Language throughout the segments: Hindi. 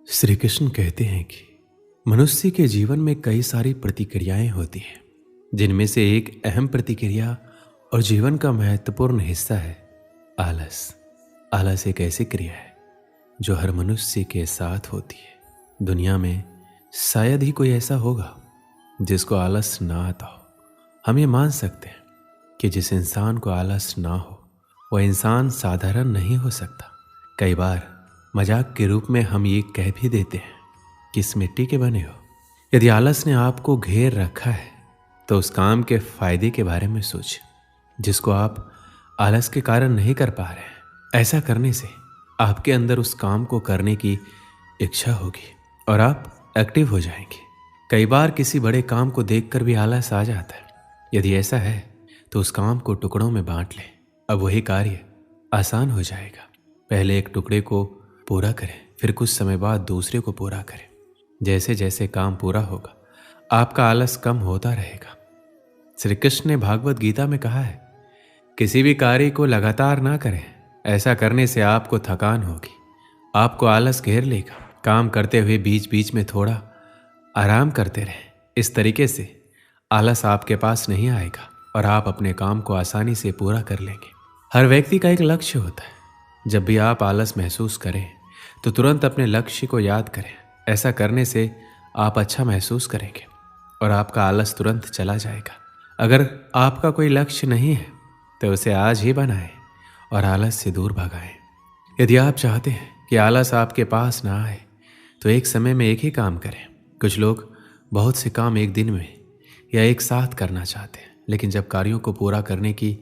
श्री कृष्ण कहते हैं कि मनुष्य के जीवन में कई सारी प्रतिक्रियाएं होती हैं, जिनमें से एक अहम प्रतिक्रिया और जीवन का महत्वपूर्ण हिस्सा है आलस। आलस एक ऐसी क्रिया है जो हर मनुष्य के साथ होती है। दुनिया में शायद ही कोई ऐसा होगा जिसको आलस ना आता हो। हम ये मान सकते हैं कि जिस इंसान को आलस ना हो वह इंसान साधारण नहीं हो सकता। कई बार मजाक के रूप में हम ये कह भी देते हैं कि इस मिट्टी के बने हो। यदि आलस ने आपको घेर रखा है तो उस काम के फायदे के बारे में सोचिए जिसको आप आलस के कारण नहीं कर पा रहे हैं। ऐसा करने से आपके अंदर उस काम को करने की इच्छा होगी और आप एक्टिव हो जाएंगे। कई बार किसी बड़े काम को देखकर भी आलस आ जाता है। यदि ऐसा है तो उस काम को टुकड़ों में बांट लें। अब वही कार्य आसान हो जाएगा। पहले एक टुकड़े को पूरा करें, फिर कुछ समय बाद दूसरे को पूरा करें। जैसे जैसे काम पूरा होगा आपका आलस कम होता रहेगा। श्री कृष्ण ने भागवत गीता में कहा है, किसी भी कार्य को लगातार ना करें। ऐसा करने से आपको थकान होगी, आपको आलस घेर लेगा। काम करते हुए बीच बीच में थोड़ा आराम करते रहें। इस तरीके से आलस आपके पास नहीं आएगा और आप अपने काम को आसानी से पूरा कर लेंगे। हर व्यक्ति का एक लक्ष्य होता है। जब भी आप आलस महसूस करें तो तुरंत अपने लक्ष्य को याद करें। ऐसा करने से आप अच्छा महसूस करेंगे और आपका आलस तुरंत चला जाएगा। अगर आपका कोई लक्ष्य नहीं है तो उसे आज ही बनाएं और आलस से दूर भगाएं। यदि आप चाहते हैं कि आलस आपके पास ना आए तो एक समय में एक ही काम करें। कुछ लोग बहुत से काम एक दिन में या एक साथ करना चाहते हैं, लेकिन जब कार्यों को पूरा करने की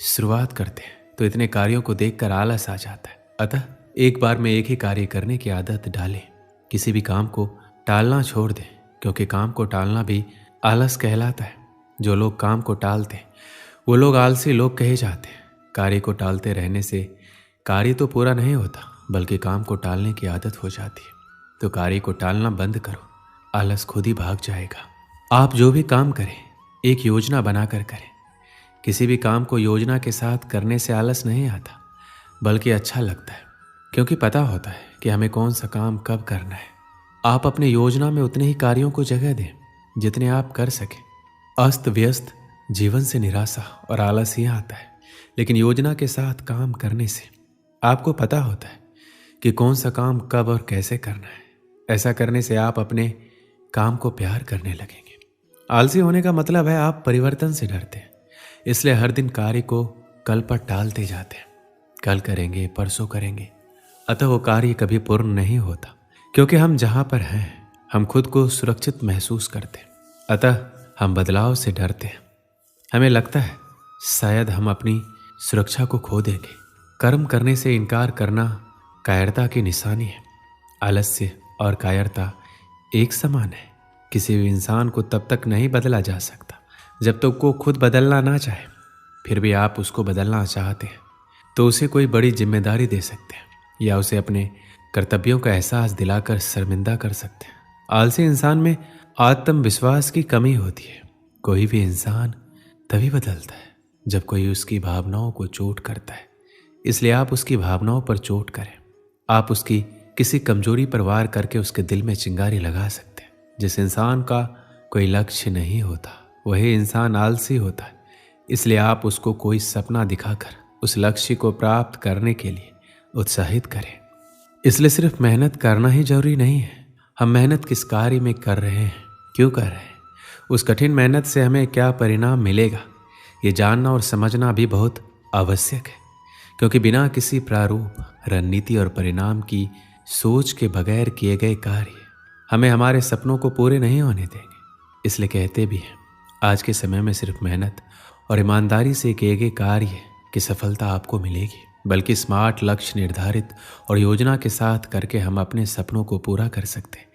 शुरुआत करते हैं तो इतने कार्यों को देखकर आलस आ जाता है। अतः एक बार में एक ही कार्य करने की आदत डालें। किसी भी काम को टालना छोड़ दें, क्योंकि काम को टालना भी आलस कहलाता है। जो लोग काम को टालते हैं वो लोग आलसी लोग कहे जाते हैं। कार्य को टालते रहने से कार्य तो पूरा नहीं होता, बल्कि काम को टालने की आदत हो जाती है। तो कार्य को टालना बंद करो, आलस खुद ही भाग जाएगा। आप जो भी काम करें एक योजना बनाकर करें। किसी भी काम को योजना के साथ करने से आलस नहीं आता, बल्कि अच्छा लगता है, क्योंकि पता होता है कि हमें कौन सा काम कब करना है। आप अपने योजना में उतने ही कार्यों को जगह दें जितने आप कर सकें। अस्त व्यस्त जीवन से निराशा और आलस ही आता है, लेकिन योजना के साथ काम करने से आपको पता होता है कि कौन सा काम कब और कैसे करना है। ऐसा करने से आप अपने काम को प्यार करने लगेंगे। आलसी होने का मतलब है आप परिवर्तन से डरते हैं, इसलिए हर दिन कार्य को कल पर टालते जाते हैं। कल करेंगे, परसों करेंगे, अतः वो कार्य कभी पूर्ण नहीं होता। क्योंकि हम जहाँ पर हैं हम खुद को सुरक्षित महसूस करते हैं, अतः हम बदलाव से डरते हैं। हमें लगता है शायद हम अपनी सुरक्षा को खो देंगे। कर्म करने से इनकार करना कायरता की निशानी है। आलस्य और कायरता एक समान है। किसी भी इंसान को तब तक नहीं बदला जा सकता जब तक वो खुद बदलना ना चाहे। फिर भी आप उसको बदलना चाहते हैं तो उसे कोई बड़ी जिम्मेदारी दे सकते हैं या उसे अपने कर्तव्यों का एहसास दिलाकर शर्मिंदा कर सकते हैं। आलसी इंसान में आत्मविश्वास की कमी होती है। कोई भी इंसान तभी बदलता है जब कोई उसकी भावनाओं को चोट करता है। इसलिए आप उसकी भावनाओं पर चोट करें। आप उसकी किसी कमजोरी पर वार करके उसके दिल में चिंगारी लगा सकते हैं। जिस इंसान का कोई लक्ष्य नहीं होता वही इंसान आलसी होता है। इसलिए आप उसको कोई सपना दिखाकर उस लक्ष्य को प्राप्त करने के लिए उत्साहित करें। इसलिए सिर्फ मेहनत करना ही जरूरी नहीं है। हम मेहनत किस कार्य में कर रहे हैं, क्यों कर रहे हैं, उस कठिन मेहनत से हमें क्या परिणाम मिलेगा, ये जानना और समझना भी बहुत आवश्यक है। क्योंकि बिना किसी प्रारूप, रणनीति और परिणाम की सोच के बगैर किए गए कार्य हमें हमारे सपनों को पूरे नहीं होने देंगे। इसलिए कहते भी हैं, आज के समय में सिर्फ मेहनत और ईमानदारी से किए गए कार्य की सफलता आपको मिलेगी, बल्कि स्मार्ट लक्ष्य निर्धारित और योजना के साथ करके हम अपने सपनों को पूरा कर सकते हैं।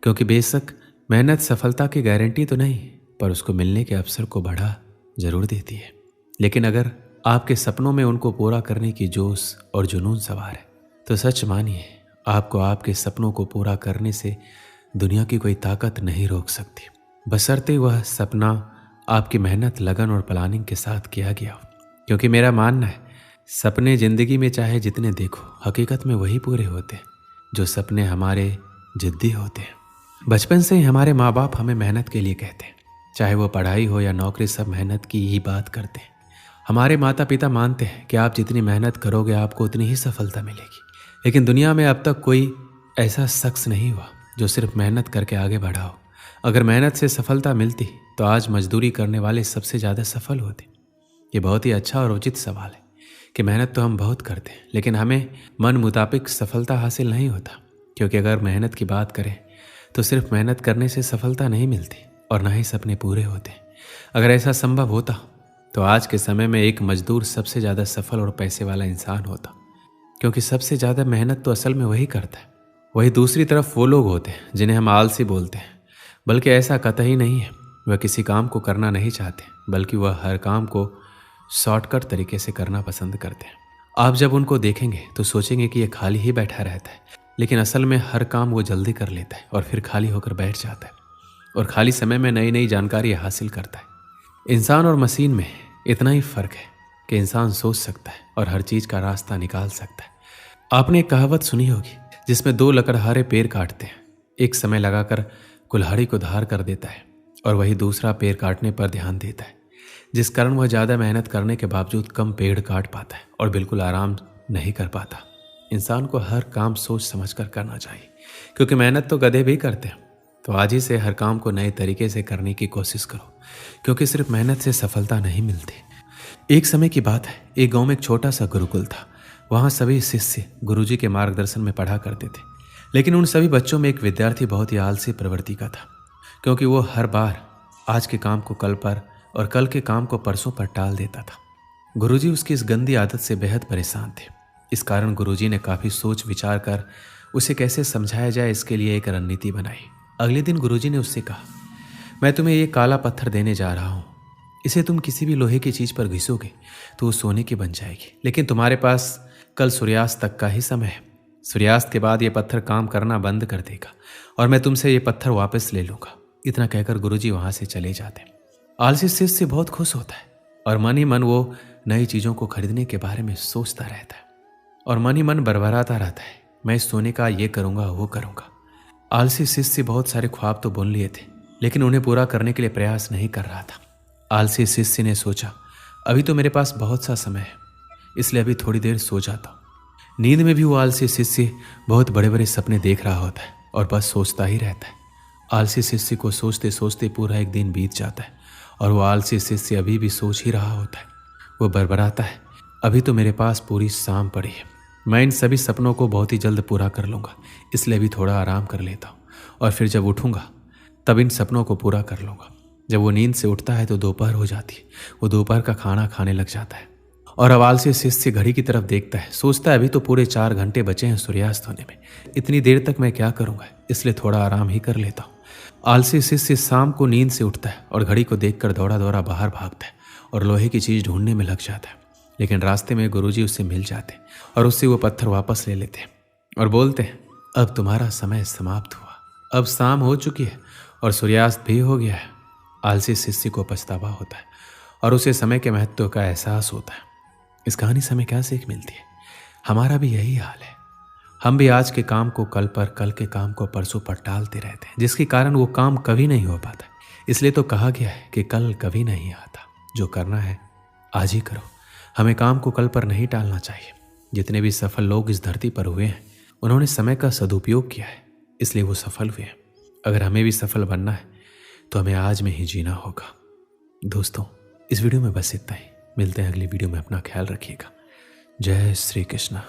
क्योंकि बेशक मेहनत सफलता की गारंटी तो नहीं, पर उसको मिलने के अवसर को बढ़ा जरूर देती है। लेकिन अगर आपके सपनों में उनको पूरा करने की जोश और जुनून सवार है तो सच मानिए आपको आपके सपनों को पूरा करने से दुनिया की कोई ताकत नहीं रोक सकती, बशर्ते वह सपना आपकी मेहनत, लगन और प्लानिंग के साथ किया गया हो। क्योंकि मेरा मानना है सपने जिंदगी में चाहे जितने देखो, हकीकत में वही पूरे होते हैं जो सपने हमारे जिद्दी होते हैं। बचपन से ही हमारे माँ बाप हमें मेहनत के लिए कहते हैं, चाहे वो पढ़ाई हो या नौकरी, सब मेहनत की ही बात करते हैं। हमारे माता पिता मानते हैं कि आप जितनी मेहनत करोगे आपको उतनी ही सफलता मिलेगी। लेकिन दुनिया में अब तक कोई ऐसा शख्स नहीं हुआ जो सिर्फ मेहनत करके आगे बढ़ा हो। अगर मेहनत से सफलता मिलती तो आज मजदूरी करने वाले सबसे ज़्यादा सफल होते। ये बहुत ही अच्छा और उचित सवाल है कि मेहनत तो हम बहुत करते हैं, लेकिन हमें मन मुताबिक सफलता हासिल नहीं होता। क्योंकि अगर मेहनत की बात करें तो सिर्फ मेहनत करने से सफलता नहीं मिलती और ना ही सपने पूरे होते। अगर ऐसा संभव होता तो आज के समय में एक मजदूर सबसे ज़्यादा सफल और पैसे वाला इंसान होता। क्योंकि सबसे ज़्यादा मेहनत तो असल में वही करता है। वही दूसरी तरफ वो लोग होते हैं जिन्हें हम आलसी बोलते हैं, बल्कि ऐसा कतई नहीं है। वह किसी काम को करना नहीं चाहते, बल्कि वह हर काम को शॉर्टकट तरीके से करना पसंद करते हैं। आप जब उनको देखेंगे तो सोचेंगे कि यह खाली ही बैठा रहता है, लेकिन असल में हर काम वो जल्दी कर लेता है और फिर खाली होकर बैठ जाता है और खाली समय में नई नई जानकारी हासिल करता है। इंसान और मशीन में इतना ही फर्क है कि इंसान सोच सकता है और हर चीज़ का रास्ता निकाल सकता है। आपने एक कहावत सुनी होगी जिसमें दो लकड़हारे पेड़ काटते हैं, एक समय लगाकर कुल्हाड़ी को धार कर देता है और वही दूसरा पेड़ काटने पर ध्यान देता है, जिस कारण वह ज़्यादा मेहनत करने के बावजूद कम पेड़ काट पाता है और बिल्कुल आराम नहीं कर पाता। इंसान को हर काम सोच समझ कर करना चाहिए, क्योंकि मेहनत तो गधे भी करते हैं। तो आज ही से हर काम को नए तरीके से करने की कोशिश करो, क्योंकि सिर्फ मेहनत से सफलता नहीं मिलती। एक समय की बात है, एक गांव में एक छोटा सा गुरुकुल था। वहाँ सभी शिष्य गुरुजी के मार्गदर्शन में पढ़ा करते थे, लेकिन उन सभी बच्चों में एक विद्यार्थी बहुत ही आलसी प्रवृत्ति का था, क्योंकि वो हर बार आज के काम को कल पर और कल के काम को परसों पर टाल देता था। गुरुजी उसकी इस गंदी आदत से बेहद परेशान थे। इस कारण गुरुजी ने काफ़ी सोच विचार कर उसे कैसे समझाया जाए इसके लिए एक रणनीति बनाई। अगले दिन गुरुजी ने उससे कहा, मैं तुम्हें ये काला पत्थर देने जा रहा हूँ। इसे तुम किसी भी लोहे की चीज़ पर घिसोगे तो वो सोने की बन जाएगी, लेकिन तुम्हारे पास कल सूर्यास्त तक का ही समय है। सूर्यास्त के बाद ये पत्थर काम करना बंद कर देगा और मैं तुमसे ये पत्थर वापस ले लूँगा। इतना कहकर गुरुजी वहाँ से चले जाते। आलसी शिष्य बहुत खुश होता है और मन ही मन वो नई चीज़ों को खरीदने के बारे में सोचता रहता है और मन ही मन बरबराता रहता है, मैं इस सोने का ये करूँगा वो करूँगा। आलसी शिष्य बहुत सारे ख्वाब तो बुन लिए थे, लेकिन उन्हें पूरा करने के लिए प्रयास नहीं कर रहा था। आलसी शिष्य ने सोचा, अभी तो मेरे पास बहुत सा समय है, इसलिए अभी थोड़ी देर सो जाता हूँ। नींद में भी वो आलसी शिष्य बहुत बड़े बड़े सपने देख रहा होता है और बस सोचता ही रहता है। आलसी शिष्य को सोचते सोचते पूरा एक दिन बीत जाता है और वो आलसी शिष्य अभी भी सोच ही रहा होता है। वो बरबराता है, अभी तो मेरे पास पूरी शाम पड़ी है, मैं इन सभी सपनों को बहुत ही जल्द पूरा कर लूँगा, इसलिए भी थोड़ा आराम कर लेता हूँ और फिर जब उठूँगा तब इन सपनों को पूरा कर लूँगा। जब वो नींद से उठता है तो दोपहर हो जाती है। वो दोपहर का खाना खाने लग जाता है और अब आलसी शिष्य घड़ी की तरफ देखता है, सोचता है अभी तो पूरे 4 घंटे बचे हैं सूर्यास्त होने में, इतनी देर तक मैं क्या करूँगा, इसलिए थोड़ा आराम ही कर लेता हूँ। आलसी शिष्य शाम को नींद से उठता है और घड़ी को देखकर दौड़ा दौड़ा बाहर भागता है और लोहे की चीज़ ढूंढने में लग जाता है। लेकिन रास्ते में गुरुजी उससे मिल जाते और उससे वो पत्थर वापस ले लेते और बोलते हैं, अब तुम्हारा समय समाप्त हुआ, अब शाम हो चुकी है और सूर्यास्त भी हो गया है। आलसी शिष्य को पछतावा होता है और उसे समय के महत्व का एहसास होता है। इस कहानी से हमें क्या सीख मिलती है? हमारा भी यही हाल है। हम भी आज के काम को कल पर, कल के काम को परसों पर टालते रहते हैं, जिसके कारण वो काम कभी नहीं हो पाता। इसलिए तो कहा गया है कि कल कभी नहीं आता, जो करना है आज ही करो। हमें काम को कल पर नहीं टालना चाहिए। जितने भी सफल लोग इस धरती पर हुए हैं उन्होंने समय का सदुपयोग किया है, इसलिए वो सफल हुए हैं। अगर हमें भी सफल बनना है तो हमें आज में ही जीना होगा। दोस्तों, इस वीडियो में बस इतना ही। मिलते हैं अगली वीडियो में। अपना ख्याल रखिएगा। जय श्री कृष्णा।